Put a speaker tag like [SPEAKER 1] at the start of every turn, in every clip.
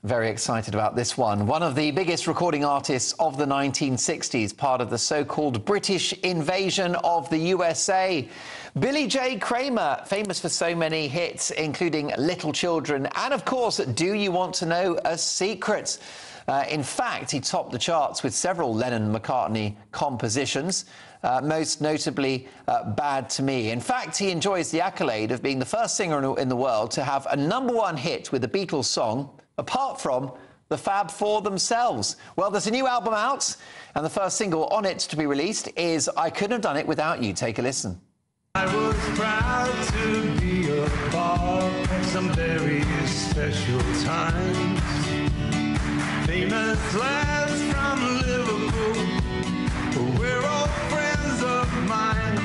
[SPEAKER 1] Very excited about this one. One of the biggest recording artists of the 1960s, part of the so-called British invasion of the USA. Billy J. Kramer, famous for so many hits, including Little Children and, of course, Do You Want to Know a Secret? In fact, he topped the charts with several Lennon-McCartney compositions, most notably Bad to Me. In fact, he enjoys the accolade of being the first singer in the world to have a #1 hit with a Beatles song, apart from the Fab Four themselves. Well, there's a new album out, and the first single on it to be released is I Couldn't Have Done It Without You. Take a listen.
[SPEAKER 2] I was proud to be a part of some very special times. Famous lads from Liverpool, we're all friends of mine.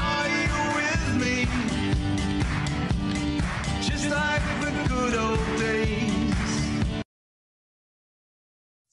[SPEAKER 2] Are you with me? Just like the good old days.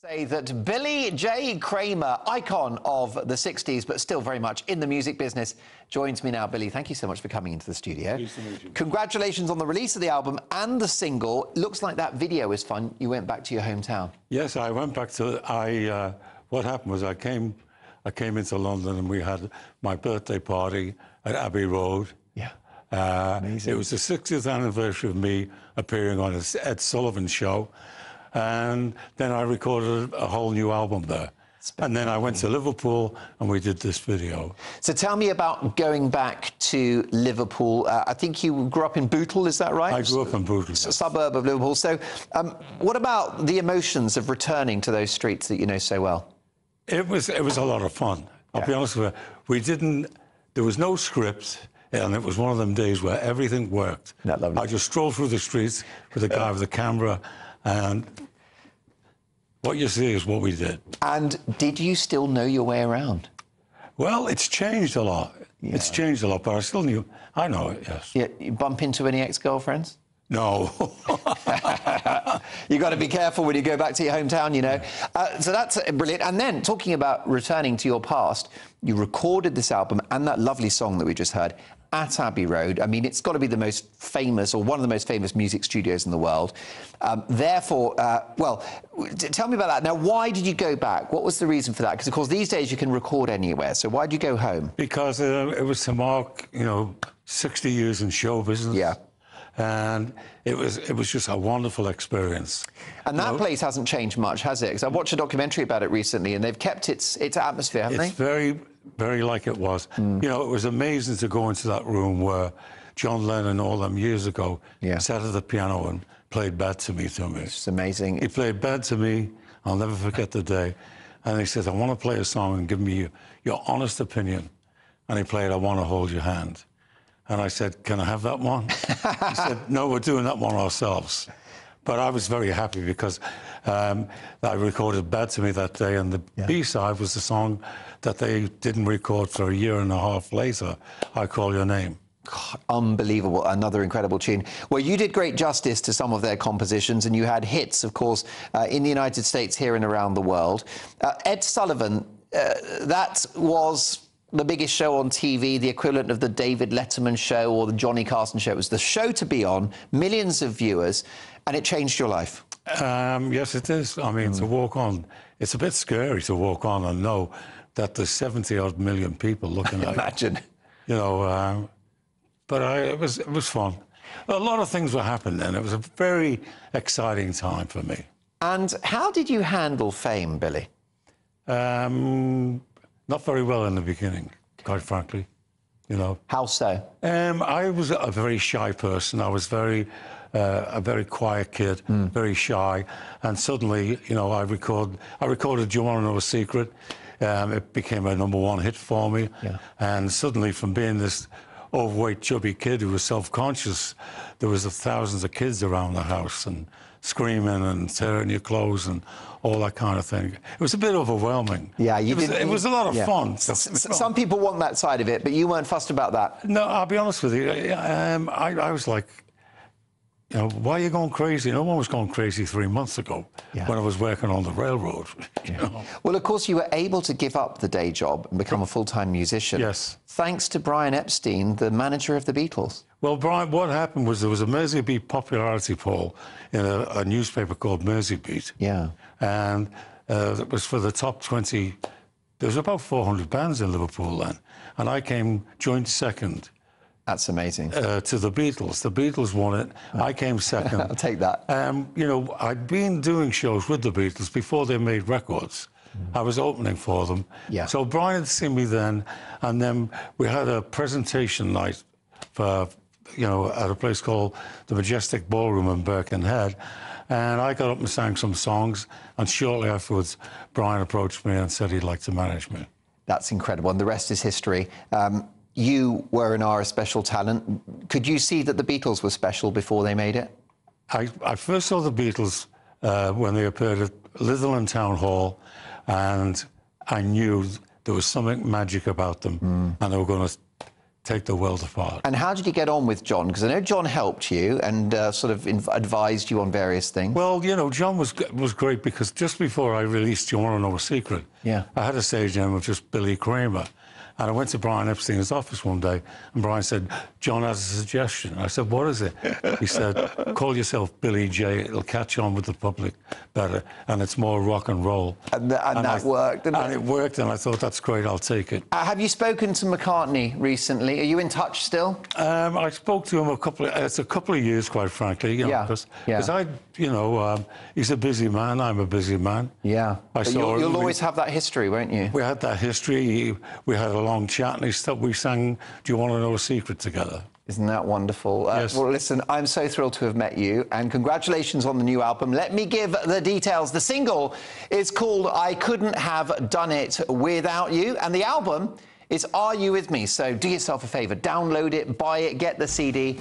[SPEAKER 1] Say that Billy J. Kramer, icon of the 60s, but still very much in the music business, joins me now. Billy, thank you so much for coming into the studio.
[SPEAKER 3] Pleased to meet you.
[SPEAKER 1] Congratulations on the release of the album and the single. Looks like that video is fun. You went back to your hometown.
[SPEAKER 3] Yes, I went back to. What happened was I came into London and we had my birthday party at Abbey Road.
[SPEAKER 1] Yeah.
[SPEAKER 3] It was the 60th anniversary of me appearing on Ed Sullivan show. And then I recorded a whole new album there. And then I went to Liverpool and we did this video.
[SPEAKER 1] So tell me about going back to Liverpool. I think you grew up in Bootle, is that right?
[SPEAKER 3] I grew up in Bootle.
[SPEAKER 1] A suburb of Liverpool. So what about the emotions of returning to those streets that you know so well?
[SPEAKER 3] It was a lot of fun. I'll be honest with you. There was no script. And it was one of them days where everything worked.
[SPEAKER 1] That lovely.
[SPEAKER 3] I just strolled through the streets with a guy with a camera, and what you see is what we did.
[SPEAKER 1] And did you still know your way around?
[SPEAKER 3] Well, it's changed a lot.
[SPEAKER 1] Yeah.
[SPEAKER 3] It's changed a lot, but I know it, yes.
[SPEAKER 1] Yeah, you bump into any ex-girlfriends?
[SPEAKER 3] No.
[SPEAKER 1] You've got to be careful when you go back to your hometown, you know. So that's brilliant. And then, talking about returning to your past, you recorded this album and that lovely song that we just heard at Abbey Road. I mean, it's got to be the most famous, or one of the most famous music studios in the world. Therefore, well, tell me about that. Now, why did you go back? What was the reason for that? Because, of course, these days you can record anywhere. So why did you go home?
[SPEAKER 3] Because it was to mark, 60 years in show business.
[SPEAKER 1] Yeah.
[SPEAKER 3] And it was just a wonderful experience.
[SPEAKER 1] And that place hasn't changed much, has it? Because I watched a documentary about it recently, and they've kept its atmosphere, haven't they?
[SPEAKER 3] It's very, very like it was. It was amazing to go into that room where John Lennon, all them years ago, sat at the piano and played Bad to Me.
[SPEAKER 1] It's amazing.
[SPEAKER 3] He played Bad to Me. I'll never forget the day. And he said, I want to play a song and give me your honest opinion. And he played I Want to Hold Your Hand. And I said, can I have that one? He said, no, we're doing that one ourselves. But I was very happy because I recorded Bad to Me that day, and the B-side was the song that they didn't record for a year and a half later, I Call Your Name.
[SPEAKER 1] God, unbelievable. Another incredible tune. Well, you did great justice to some of their compositions, and you had hits, of course, in the United States, here and around the world. Ed Sullivan, that was the biggest show on TV, the equivalent of the David Letterman show or the Johnny Carson show. It was the show to be on, millions of viewers, and it changed your life.
[SPEAKER 3] Yes, it is. I mean, to walk on, it's a bit scary to walk on and know that there's 70-odd million people looking at
[SPEAKER 1] Imagine.
[SPEAKER 3] But it was fun. A lot of things were happening then. It was a very exciting time for me.
[SPEAKER 1] And how did you handle fame, Billy?
[SPEAKER 3] Not very well in the beginning, quite frankly,
[SPEAKER 1] How so?
[SPEAKER 3] I was a very shy person. I was a very quiet kid, very shy. And suddenly, I recorded Do You Want to Know a Secret? It became a #1 hit for me.
[SPEAKER 1] Yeah.
[SPEAKER 3] And suddenly, from being this overweight, chubby kid who was self-conscious, there was thousands of kids around the house and screaming and tearing your clothes and all that kind of thing. It was a bit overwhelming.
[SPEAKER 1] Yeah,
[SPEAKER 3] it was a lot of fun.
[SPEAKER 1] Some people want that side of it, but you weren't fussed about that.
[SPEAKER 3] No, I'll be honest with you. I was like, you know, why are you going crazy? No one was going crazy 3 months ago
[SPEAKER 1] Yeah.
[SPEAKER 3] when I was working on the railroad. You know?
[SPEAKER 1] Well, of course, you were able to give up the day job and become a full-time musician.
[SPEAKER 3] Yes.
[SPEAKER 1] Thanks to Brian Epstein, the manager of the Beatles.
[SPEAKER 3] Well, Brian, what happened was there was a Merseybeat popularity poll in a newspaper called Merseybeat.
[SPEAKER 1] Yeah.
[SPEAKER 3] And it was for the top 20. There was about 400 bands in Liverpool then. And I came joint second.
[SPEAKER 1] That's amazing.
[SPEAKER 3] To the Beatles. The Beatles won it. I came second.
[SPEAKER 1] I'll take that.
[SPEAKER 3] You know, I'd been doing shows with the Beatles before they made records. I was opening for them.
[SPEAKER 1] Yeah.
[SPEAKER 3] So Brian had seen me then, and then we had a presentation night for, you know, at a place called the Majestic Ballroom in Birkenhead. And I got up and sang some songs, and shortly afterwards, Brian approached me and said he'd like to manage me.
[SPEAKER 1] That's incredible, and the rest is history. You were and are a special talent. Could you see that the Beatles were special before they made it?
[SPEAKER 3] I first saw the Beatles when they appeared at Litherland Town Hall, and I knew there was something magic about them, and they were going to take the world apart.
[SPEAKER 1] And how did you get on with John? Because I know John helped you and sort of advised you on various things.
[SPEAKER 3] Well, you know, John was great because just before I released Do You Want to Know a Secret,
[SPEAKER 1] Yeah.
[SPEAKER 3] I had a stage name of just Billy Kramer. And I went to Brian Epstein's office one day, and Brian said, John has a suggestion. I said, what is it? He said, call yourself Billy J. It'll catch on with the public better, and it's more rock and roll.
[SPEAKER 1] And that worked, didn't it?
[SPEAKER 3] And it worked, and I thought, that's great, I'll take it.
[SPEAKER 1] Have you spoken to McCartney recently? Are you in touch still?
[SPEAKER 3] I spoke to him it's a couple of years, quite frankly, you know,
[SPEAKER 1] Yeah,
[SPEAKER 3] because
[SPEAKER 1] yeah.
[SPEAKER 3] you know, he's a busy man, I'm a busy man.
[SPEAKER 1] Yeah.
[SPEAKER 3] I
[SPEAKER 1] But
[SPEAKER 3] saw
[SPEAKER 1] you'll
[SPEAKER 3] him.
[SPEAKER 1] always have that history, won't you?
[SPEAKER 3] We had that history. We had a long chat, and we sang Do You Want to Know a Secret together.
[SPEAKER 1] Isn't that wonderful?
[SPEAKER 3] Yes.
[SPEAKER 1] Well, listen, I'm so thrilled to have met you, and congratulations on the new album. Let me give the details. The single is called I Couldn't Have Done It Without You, and the album is Are You With Me? So do yourself a favour, download it, buy it, get the CD,